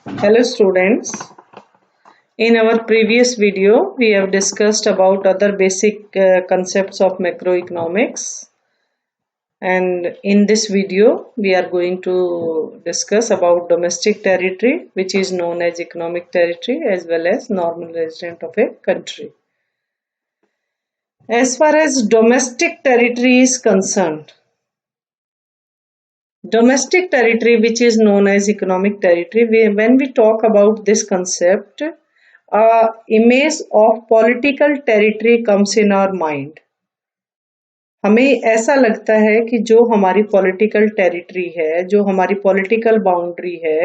Hello students. In our previous video, we have discussed about other basic concepts of macroeconomics. And in this video, we are going to discuss about domestic territory, which is known as economic territory, as well as normal resident of a country. As far as domestic territory is concerned, domestic territory, which is known as economic territory, when we talk about this concept, image of political territory comes in our mind. हमें ऐसा लगता है कि जो हमारी political territory है, जो हमारी पॉलिटिकल बाउंड्री है,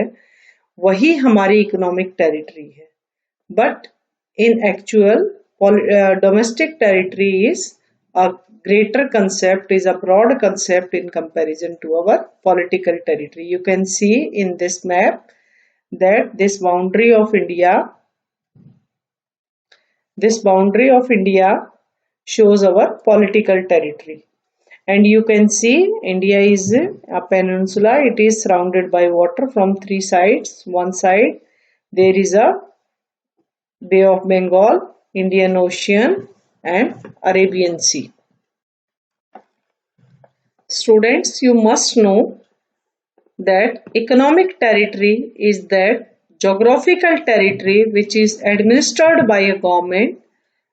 वही हमारी इकोनॉमिक टेरिटरी है. But in actual domestic territory is a greater concept, is a broad concept in comparison to our political territory. You can see in this map that this boundary of India shows our political territory. And you can see India is a peninsula. It is surrounded by water from three sides. One side there is a Bay of Bengal, Indian Ocean and Arabian Sea. Students, you must know that economic territory is that geographical territory which is administered by a government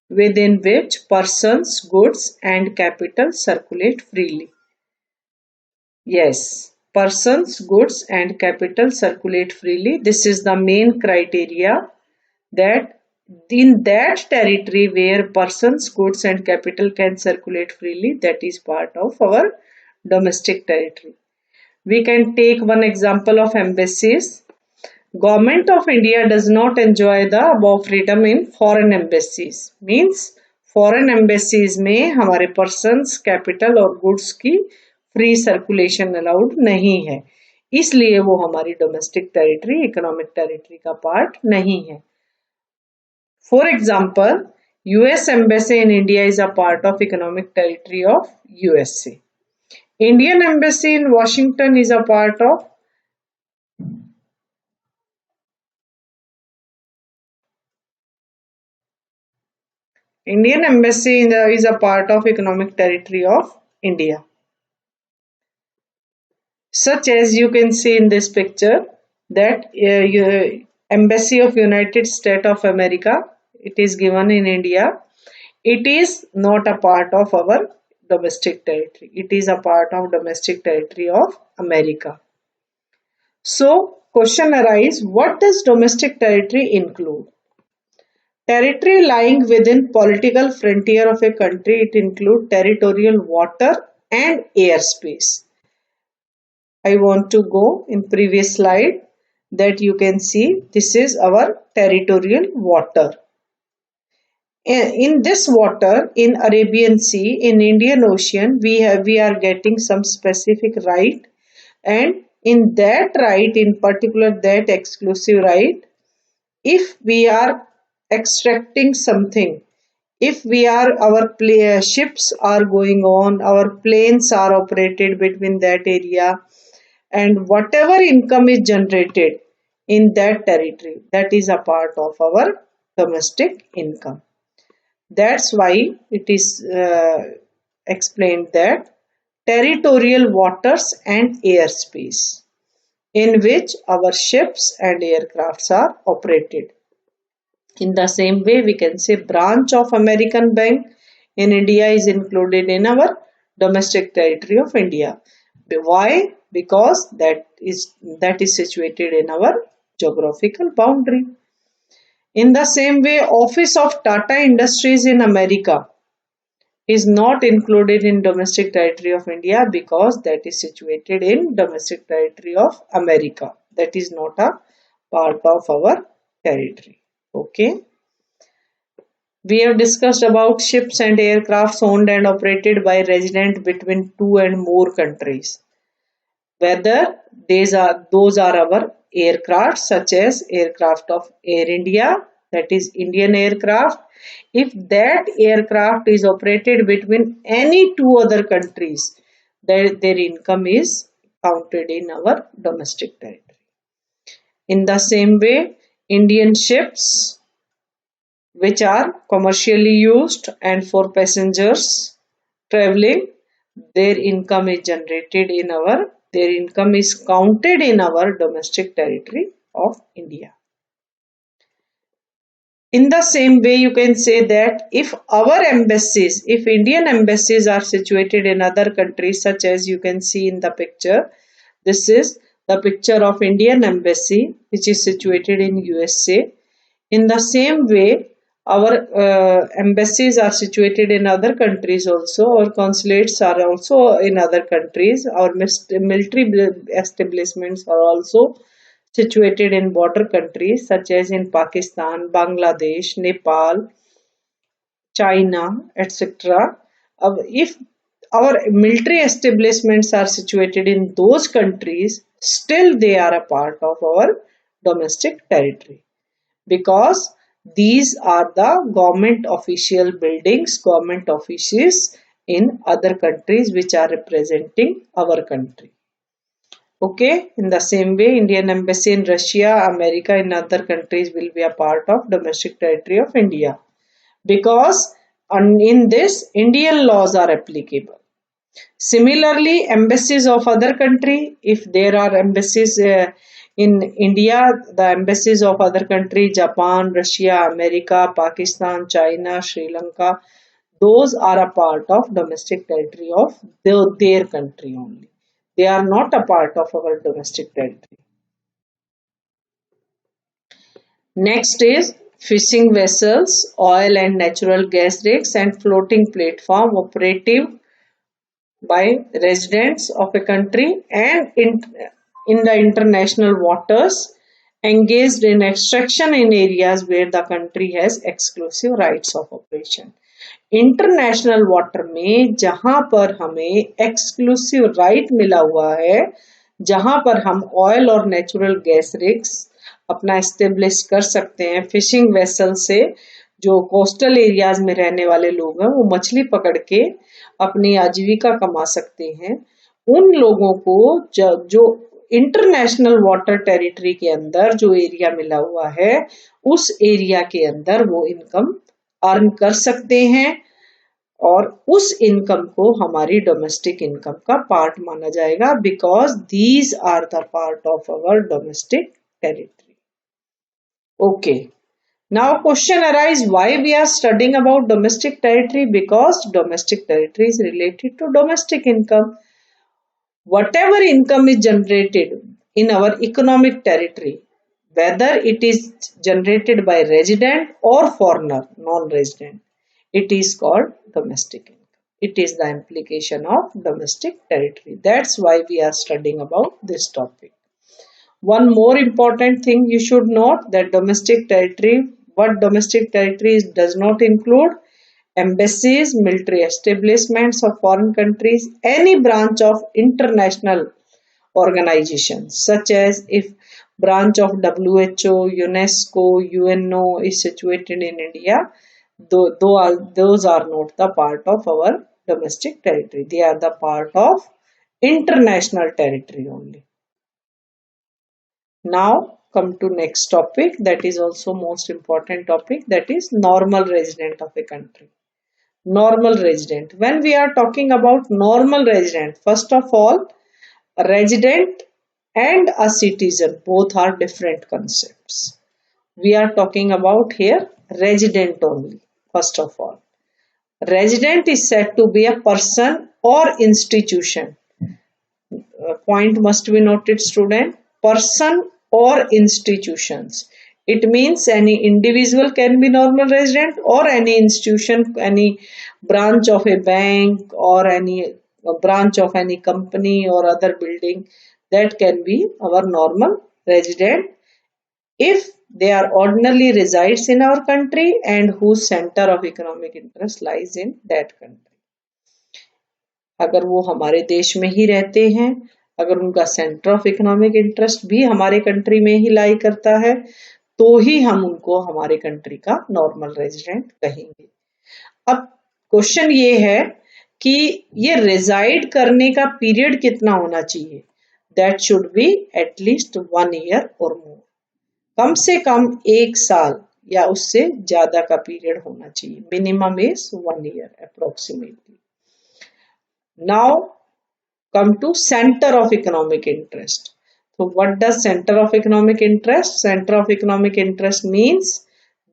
within which persons, goods and capital circulate freely. Yes, persons, goods and capital circulate freely. This is the main criteria, that in that territory where persons, goods and capital can circulate freely, that is part of our domestic territory. We can take one example of embassies. Government of India does not enjoy the above freedom in foreign embassies. Means foreign embassies में हमारे persons, capital और goods की free circulation allowed नहीं है. इसलिए वो हमारी domestic territory, economic territory का part नहीं है. For example, US Embassy in India is a part of economic territory of USA. Indian Embassy in Washington is a part of is a part of economic territory of India. Such as you can see in this picture that Embassy of United States of America, it is given in India. It is not a part of our domestic territory. It is a part of domestic territory of America. So, question arises, what does domestic territory include? Territory lying within political frontier of a country, it includes territorial water and airspace. I want to go in previous slide that you can see this is our territorial water. In this water, in Arabian Sea, in Indian Ocean, we are getting some specific right, and in that right, in particular that exclusive right, if we are extracting something, if our ships are going on, our planes are operated between that area, and whatever income is generated in that territory, that is a part of our domestic income. That's why it is explained that territorial waters and airspace in which our ships and aircrafts are operated. In the same way, we can say branch of American Bank in India is included in our domestic territory of India. Why? Because that is situated in our geographical boundary. In the same way, office of Tata Industries in America is not included in domestic territory of India because that is situated in domestic territory of America. That is not a part of our territory. Okay. We have discussed about ships and aircrafts owned and operated by residents between two and more countries. Whether those are our aircraft, such as aircraft of Air India, that is Indian aircraft. If that aircraft is operated between any two other countries, their income is counted in our domestic territory. In the same way, Indian ships which are commercially used and for passengers traveling, their income is counted in our domestic territory of India. In the same way, you can say that if Indian embassies are situated in other countries, such as you can see in the picture, this is the picture of Indian embassy which is situated in USA. In the same way, our embassies are situated in other countries also. Our consulates are also in other countries. Our military establishments are also situated in border countries such as in Pakistan, Bangladesh, Nepal, China, etc. If our military establishments are situated in those countries, still they are a part of our domestic territory, because these are the government official buildings, government offices in other countries which are representing our country. Okay, in the same way, Indian embassy in Russia, America, and other countries will be a part of domestic territory of India, because in this Indian laws are applicable. Similarly, embassies of other country, if there are embassies in India, the embassies of other country, Japan, Russia, America, Pakistan, China, Sri Lanka, those are a part of domestic territory of their country only. They are not a part of our domestic territory. Next is fishing vessels, oil and natural gas rigs, and floating platform operative by residents of a country and in the international waters, engaged in extraction in areas where the country has exclusive rights of operation. International water में जहां पर हमें exclusive right मिला हुआ है, जहां पर हम ऑयल और नेचुरल गैस रिग्स अपना एस्टेब्लिश कर सकते हैं, फिशिंग वेसल से जो कोस्टल एरियाज में रहने वाले लोग हैं वो मछली पकड़ के अपनी आजीविका कमा सकते हैं, उन लोगों को जो इंटरनेशनल वाटर टेरिटरी के अंदर जो एरिया मिला हुआ है, उस एरिया के अंदर वो इनकम अर्न कर सकते हैं और उस इनकम को हमारी डोमेस्टिक इनकम का पार्ट माना जाएगा, because these are the part of our domestic territory. Okay, now question arise, why we are studying about domestic territory? Because domestic territory is related to domestic income. Whatever income is generated in our economic territory, whether it is generated by resident or foreigner, non-resident, it is called domestic income. It is the implication of domestic territory. That's why we are studying about this topic. One more important thing you should note, that domestic territory, what domestic territory does not include: embassies, military establishments of foreign countries, any branch of international organizations, such as if branch of WHO, UNESCO, UNO is situated in India, those are not the part of our domestic territory. They are the part of international territory only. Now come to next topic, that is also most important topic, that is normal resident of a country. Normal resident. When we are talking about normal resident, first of all, a resident and a citizen, both are different concepts. We are talking about here resident only. First of all, resident is said to be a person or institution. Point must be noted, student. Person or institutions. It means any individual can be normal resident, or any institution, any branch of a bank or any branch of any company or other building, that can be our normal resident if they are ordinarily resides in our country and whose center of economic interest lies in that country. अगर वो हमारे देश में ही रहते हैं, अगर उनका centre of economic interest भी हमारे कंट्री में ही लाई करता है, तो ही हम उनको हमारे कंट्री का नॉर्मल रेजिडेंट कहेंगे. अब क्वेश्चन ये है कि ये रेजाइड करने का पीरियड कितना होना चाहिए? That should be at least 1 year और मोर. कम से कम 1 साल या उससे ज्यादा का पीरियड होना चाहिए. Minimum is 1 year approximately. Now come to center of economic interest. So what does center of economic interest? Center of economic interest means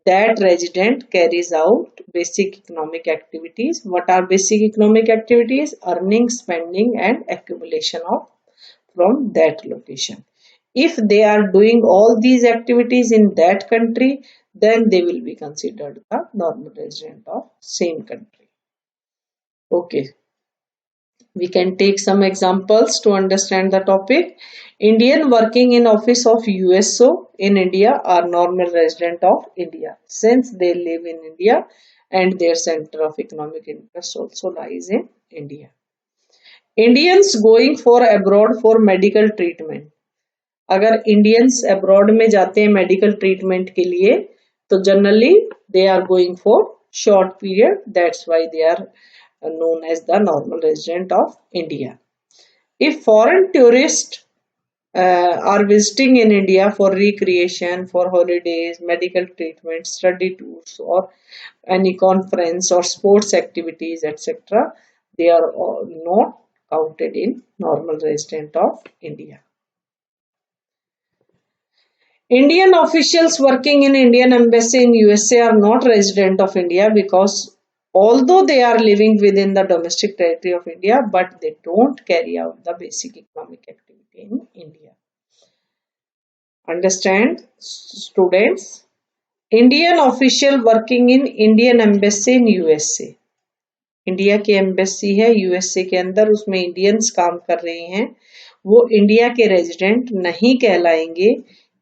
that resident carries out basic economic activities. What are basic economic activities? Earning, spending and accumulation of from that location. If they are doing all these activities in that country, then they will be considered a normal resident of same country. Okay, we can take some examples to understand the topic. Indian working in office of USO in India are normal resident of India since they live in India and their center of economic interest also lies in India. Indians going for abroad for medical treatment. अगर Indians abroad में जाते हैं medical treatment के लिए तो generally they are going for short period, that's why they are known as the normal resident of India. If foreign tourists are visiting in India for recreation, for holidays, medical treatment, study tours or any conference or sports activities etc., they are not counted in normal resident of India. Indian officials working in Indian embassy in USA are not resident of India because although they are living within the domestic territory of India, but they don't carry out the basic economic activity in India. Understand, students? Indian official working in Indian embassy in USA. India की embassy है USA के अंदर, उसमें Indians काम कर रहे हैं, वो इंडिया के रेजिडेंट नहीं कहलाएंगे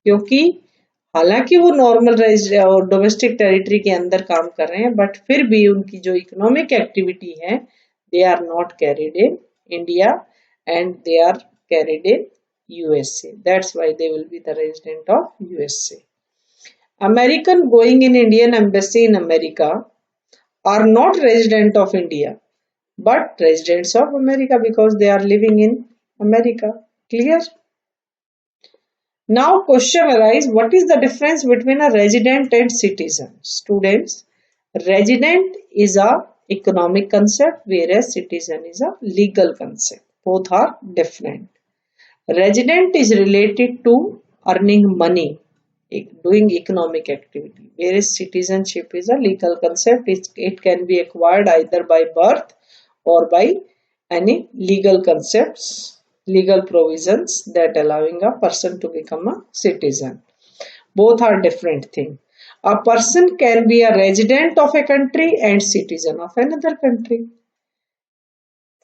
क्योंकि हालांकि वो नॉर्मल डोमेस्टिक टेरिटरी के अंदर काम कर रहे हैं, बट फिर भी उनकी जो इकोनॉमिक एक्टिविटी है they are not carried in India and they are carried in USA, that's why they will be the resident of USA. American going in Indian embassy in America are not resident of India but residents of America because they are living in America. Clear? Now question arises, what is the difference between a resident and citizen? Students, resident is a economic concept whereas citizen is a legal concept. Both are different. Resident is related to earning money, doing economic activity, whereas citizenship is a legal concept. It can be acquired either by birth or by any legal concepts, legal provisions that allowing a person to become a citizen. Both are different things. A person can be a resident of a country and citizen of another country.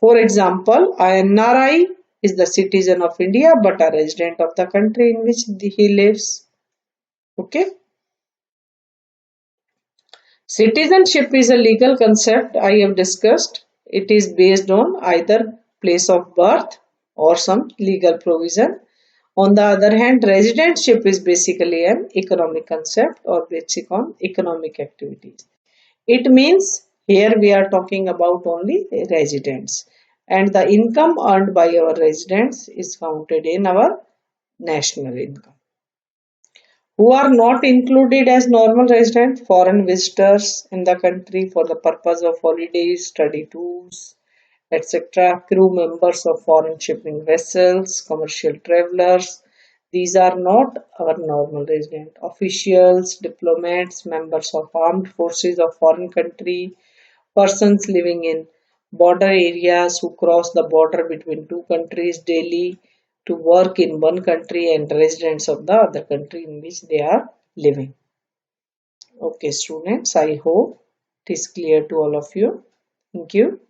For example, a NRI is the citizen of India but a resident of the country in which he lives. Okay. Citizenship is a legal concept I have discussed. It is based on either place of birth or some legal provision. On the other hand, residentship is basically an economic concept or basic on economic activities. It means here we are talking about only residents and the income earned by our residents is counted in our national income. Who are not included as normal residents? Foreign visitors in the country for the purpose of holidays, study tours, etc. Crew members of foreign shipping vessels, commercial travelers. These are not our normal residents. Officials, diplomats, members of armed forces of foreign country, persons living in border areas who cross the border between two countries daily to work in one country and residents of the other country in which they are living. Okay students, I hope it is clear to all of you. Thank you.